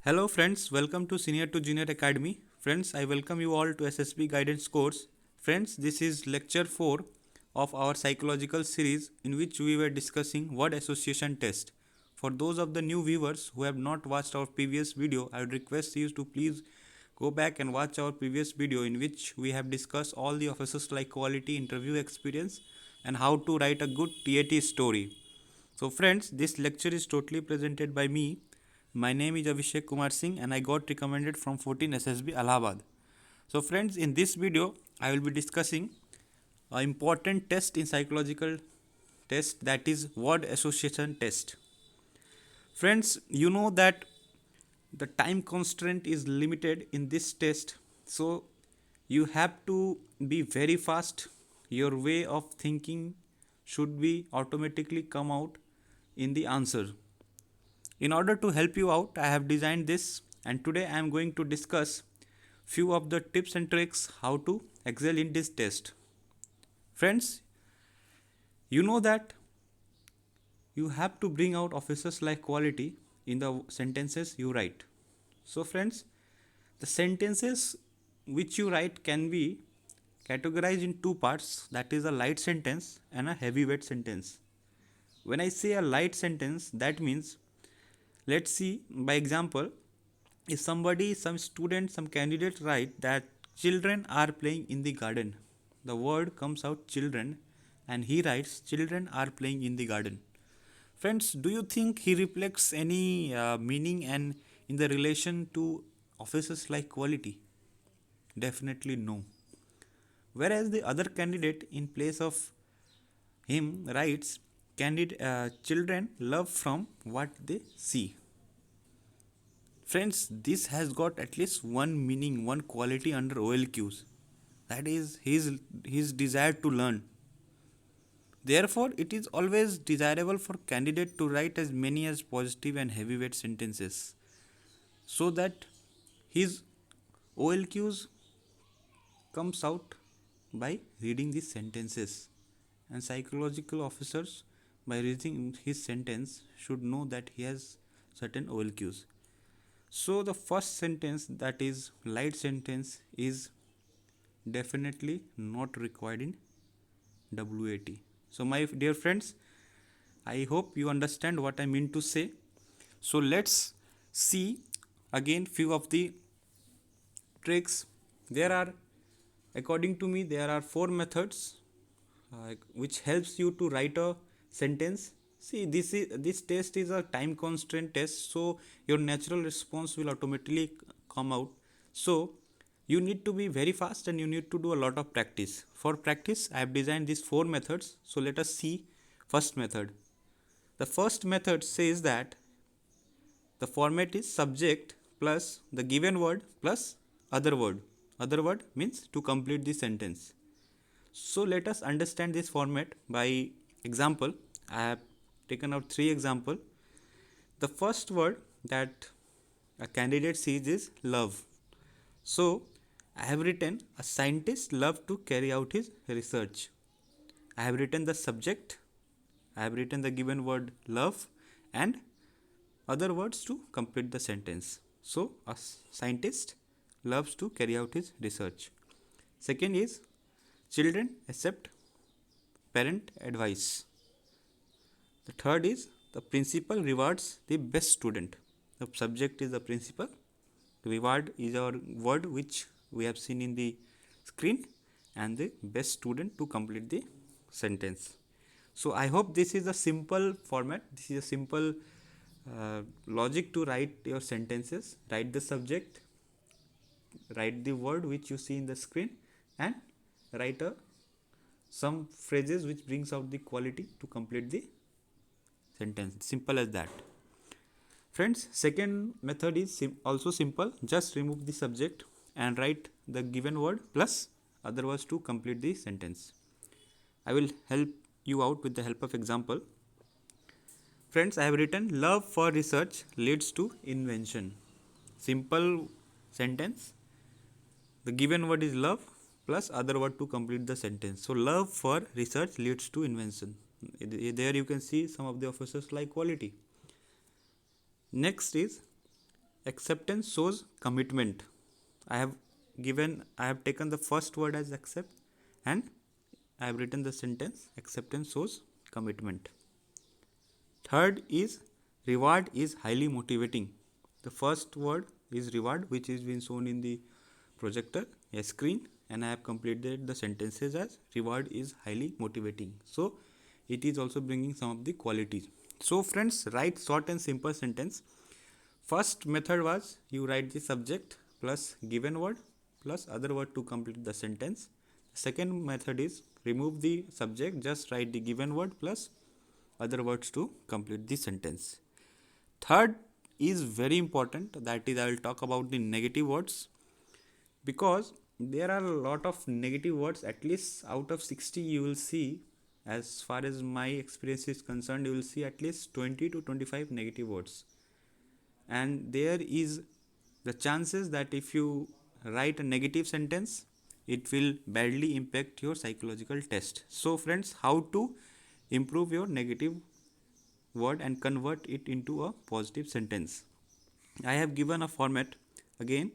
Hello friends, welcome to Senior to Junior Academy. Friends, I welcome you all to SSB Guidance course. Friends, this is lecture 4 of our psychological series in which we were discussing word association test. For those of the new viewers who have not watched our previous video, I would request you to please go back and watch our previous video in which we have discussed all the officers like quality, interview experience and how to write a good TAT story. So friends, this lecture is totally presented by me. My name is Abhishek Kumar Singh and I got recommended from 14 SSB Allahabad. So friends, in this video, I will be discussing an important test in psychological test, that is word association test. Friends, you know that the time constraint is limited in this test, so you have to be very fast. Your way of thinking should be automatically come out in the answer. In order to help you out, I have designed this, and today I am going to discuss few of the tips and tricks how to excel in this test. Friends, you know that you have to bring out officers like quality in the sentences you write. So friends, the sentences which you write can be categorized in two parts, that is a light sentence and a heavyweight sentence. When I say a light sentence, that means, let's see by example, if somebody, some student, some candidate write that children are playing in the garden, the word comes out children and he writes children are playing in the garden. Friends, do you think he reflects any meaning and in the relation to officers like quality? Definitely no. Whereas the other candidate in place of him writes children love from what they see. Friends, this has got at least one meaning, one quality under OLQs. That is his desire to learn. Therefore, it is always desirable for candidate to write as many as positive and heavyweight sentences so that his OLQs comes out by reading these sentences. And psychological officers, by reading his sentence, should know that he has certain OLQs. So the first sentence, that is light sentence, is definitely not required in WAT. So my dear friends, I hope you understand what I mean to say. So let's see again few of the tricks. There are, according to me, there are four methods which helps you to write a sentence. See, this test is a time constraint test, so your natural response will automatically come out. So you need to be very fast and you need to do a lot of practice. For practice, I have designed these four methods. So let us see first method. The first method says that the format is subject plus the given word plus other word. Other word means to complete the sentence. So let us understand this format by example. I have taken out three example. The first word that a candidate sees is love. So I have written a scientist love to carry out his research. I have written the subject. I have written the given word love and other words to complete the sentence. So a scientist loves to carry out his research. Second is children accept parent advice. The third is the principal rewards the best student. The subject is the principal. Reward is our word which we have seen in the screen, and the best student to complete the sentence. So I hope this is a simple format. This is a simple logic to write your sentences. Write the subject, write the word which you see in the screen, and write some phrases which brings out the quality to complete the sentence. Simple as that. Friends, second method is also simple. Just remove the subject and write the given word plus other words to complete the sentence. I will help you out with the help of example. Friends, I have written love for research leads to invention. Simple sentence. The given word is love plus other word to complete the sentence. So love for research leads to invention. There you can see some of the officers like quality. Next is Acceptance shows commitment. I have taken the first word as accept, and I have written the sentence acceptance shows commitment. Third is reward is highly motivating. The first word is reward, which is being shown in the projector, a screen, and I have completed the sentences as reward is highly motivating. So it is also bringing some of the qualities. So friends, write short and simple sentence. First method was you write the subject plus given word plus other word to complete the sentence. Second method is remove the subject, just write the given word plus other words to complete the sentence. Third is very important, that is I will talk about the negative words, because there are a lot of negative words. At least out of 60 you will see, as far as my experience is concerned, you will see at least 20 to 25 negative words, and there is the chances that if you write a negative sentence it will badly impact your psychological test. So friends, how to improve your negative word and convert it into a positive sentence? I have given a format. Again,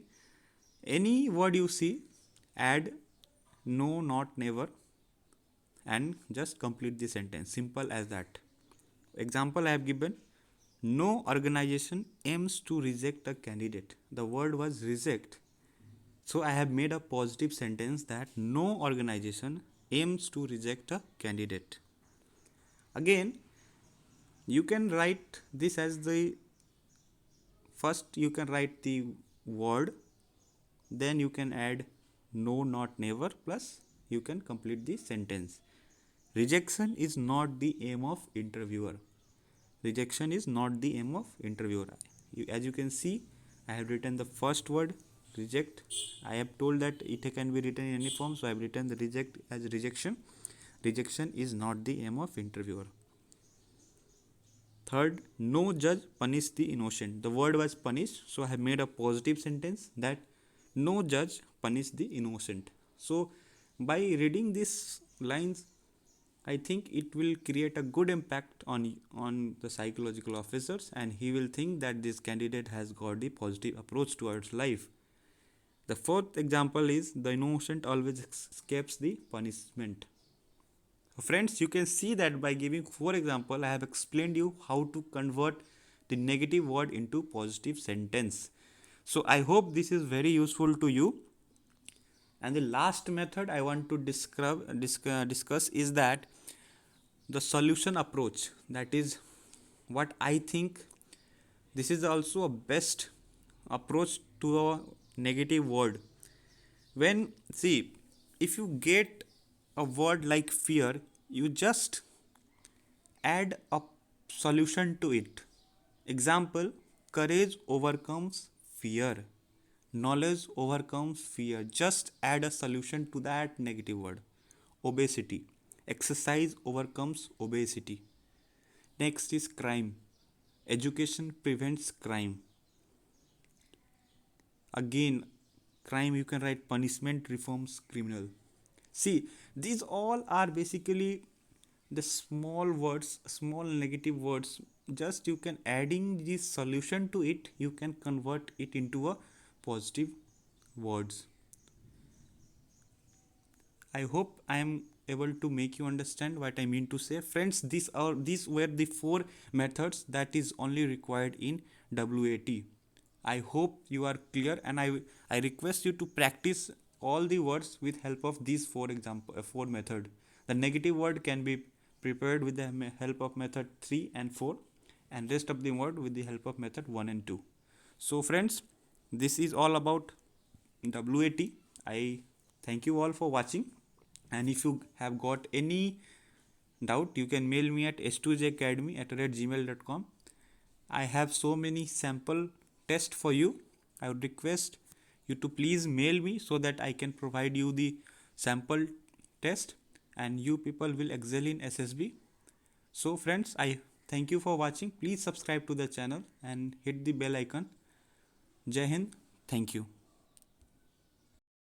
any word you see, add no, not, never, and just complete the sentence. Simple as that. Example I have given: no organization aims to reject a candidate. The word was reject. So I have made a positive sentence that no organization aims to reject a candidate. Again, you can write this as the first you can write the word, then you can add no, not, never, plus you can complete the sentence. Rejection is not the aim of interviewer. Rejection is not the aim of interviewer. As you can see, I have written the first word reject. I have told that it can be written in any form, so I have written the reject as rejection. Rejection is not the aim of interviewer. Third, no judge punish the innocent. The word was punish, so I have made a positive sentence that no judge punish the innocent. So by reading these lines, I think it will create a good impact on the psychological officers, and he will think that this candidate has got the positive approach towards life. The fourth example is the innocent always escapes the punishment. Friends, you can see that by giving 4 examples, I have explained you how to convert the negative word into positive sentence. So I hope this is very useful to you. And the last method I want to discuss is that the solution approach. That is what I think. This is also a best approach to a negative word. When, see, if you get a word like fear, you just add a solution to it. Example: courage overcomes fear, knowledge overcomes fear. Just add a solution to that negative word. Obesity: exercise overcomes obesity. Next is crime: education prevents crime. Again, crime, you can write punishment reforms criminal. See, these all are basically the small words, small negative words. Just you can adding this solution to it, you can convert it into a positive words. I hope I am able to make you understand what I mean to say. Friends, these were the 4 methods that is only required in WAT. I hope you are clear, and I request you to practice all the words with help of these 4 method. The negative word can be prepared with the help of method 3 and 4, and rest of the word with the help of method 1 and 2. So friends, this is all about WAT. I thank you all for watching, and if you have got any doubt, you can mail me at s2jacademy@gmail.com. I have so many sample tests for you. I would request you to please mail me so that I can provide you the sample test, and you people will excel in SSB. So friends, I thank you for watching. Please subscribe to the channel and hit the bell icon. Jai Hind. Thank you.